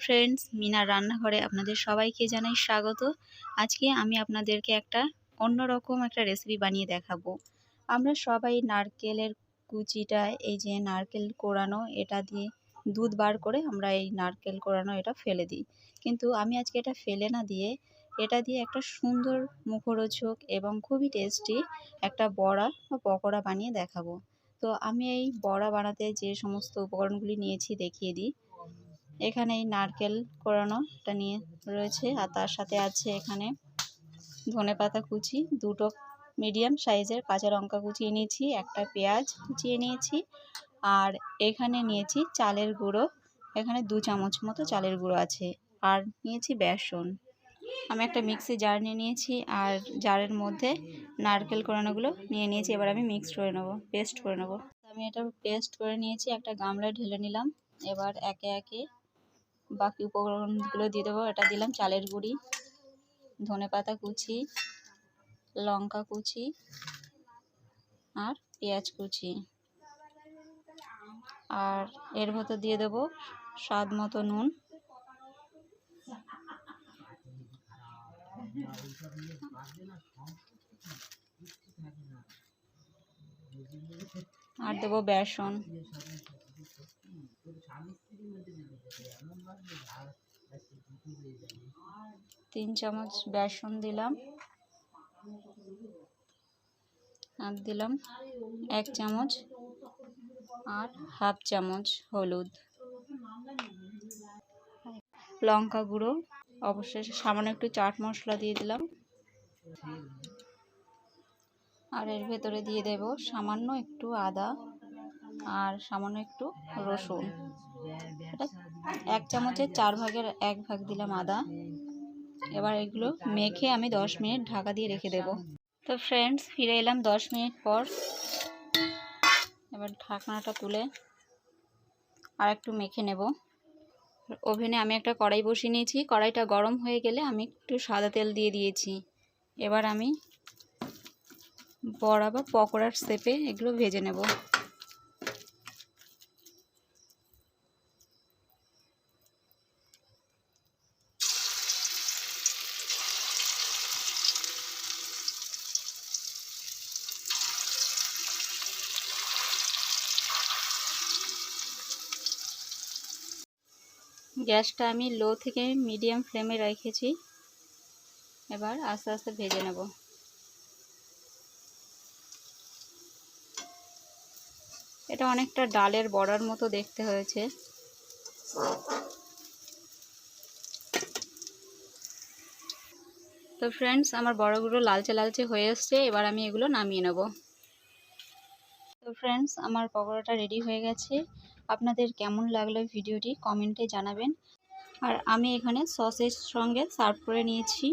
Friends, মিনার রান্নাঘরে আপনাদের সবাইকে জানাই স্বাগত। আজকে আমি আপনাদেরকে একটা অন্যরকম একটা রেসিপি বানিয়ে দেখাবো। আমরা সবাই নারকেলের কুচিটা, এই যে নারকেল কোড়ানো, এটা দিয়ে দুধ বার করে আমরা এই নারকেল কোড়ানো এটা ফেলে দিই। কিন্তু আমি আজকে এটা ফেলে না দিয়ে এটা দিয়ে একটা সুন্দর মুখরোচক এবং খুবই টেস্টি একটা বড়া বা পকোড়া বানিয়ে দেখাবো। তো আমি এই বড়া বানাতে যে সমস্ত উপকরণগুলি নিয়েছি দেখিয়ে দিই। এখানে এই নারকেল কোড়ানোটা নিয়ে রয়েছে, আর তার সাথে আছে এখানে ধনেপাতা কুচি, দুটো মিডিয়াম সাইজের কাঁচা লঙ্কা কুচিয়ে নিয়েছি, একটা পেঁয়াজ কুচিয়ে নিয়েছি, আর এখানে নিয়েছি চালের গুঁড়ো। এখানে 2 চামচ মতো চালের গুঁড়ো আছে, আর নিয়েছি বেসন। আমি একটা মিক্সি জার নিয়ে নিয়েছি, আর জারের মধ্যে নারকেল কোড়ানোগুলো নিয়ে নিয়েছি। এবার আমি মিক্স করে নেবো, পেস্ট করে নেবো। আমি এটা পেস্ট করে নিয়েছি, একটা গামলায় ঢেলে নিলাম। এবার একে একে বাকি উপকরণগুলো দিয়ে দেবো। এটা দিলাম চালের গুঁড়ি, ধনেপাতা কুচি, লঙ্কা কুচি, আর পেঁয়াজ কুচি, আর এর ভেতর দিয়ে দেবো স্বাদ মতো নুন, আর দেবো বেসন। 3 চামচ বেসন দিলাম, আর দিলাম 1 চামচ আর হাফ চামচ হলুদ, লঙ্কা গুঁড়ো, অবশ্যই সামান্য একটু চাট মশলা দিয়ে দিলাম, আর এর ভেতরে দিয়ে দেব সামান্য একটু আদা আর সামান্য একটু রসুন। এটা 1 চামচের 4 ভাগের 1 ভাগ দিলাম আদা। এবার এগুলো মেখে আমি 10 মিনিট ঢাকা দিয়ে রেখে দেব। তো ফ্রেন্ডস, ফিরে এলাম 10 মিনিট পর। এবার ঢাকনাটা তুলে আর একটু মেখে নেব। ওভেনে আমি একটা কড়াই বসিয়ে নিয়েছি। কড়াইটা গরম হয়ে গেলে আমি একটু সাদা তেল দিয়ে দিয়েছি। এবার আমি বড়া বা পকোড়ার শেপে এগুলো ভেজে নেব। গ্যাসটা আমি লো থেকে মিডিয়াম ফ্লেমে রেখেছি। এবার আস্তে আস্তে ভেজে নেব। এটা অনেকটা ডালের বড়ার মতো দেখতে হয়েছে। তো ফ্রেন্ডস, আমার বড়াগুলো লালচে লালচে হয়ে এসছে। এবার আমি এগুলো নামিয়ে নেব। তো ফ্রেন্ডস, আমার পকোড়াটা রেডি হয়ে গেছে। আপনাদের কেমন লাগলো ভিডিওটি কমেন্টে জানাবেন। আর আমি এখানে সসের সঙ্গে সার্ভ করে নিয়েছি।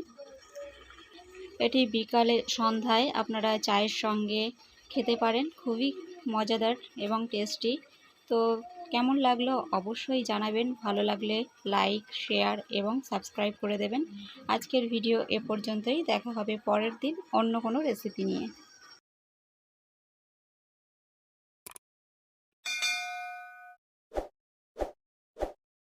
এটি বিকালে সন্ধ্যায় আপনারা চায়ের সঙ্গে খেতে পারেন। খুবই মজাদার এবং টেস্টি। তো কেমন লাগলো অবশ্যই জানাবেন। ভালো লাগলে লাইক, শেয়ার এবং সাবস্ক্রাইব করে দেবেন। আজকের ভিডিও এ পর্যন্তই। দেখা হবে পরের দিন অন্য কোনো রেসিপি নিয়ে।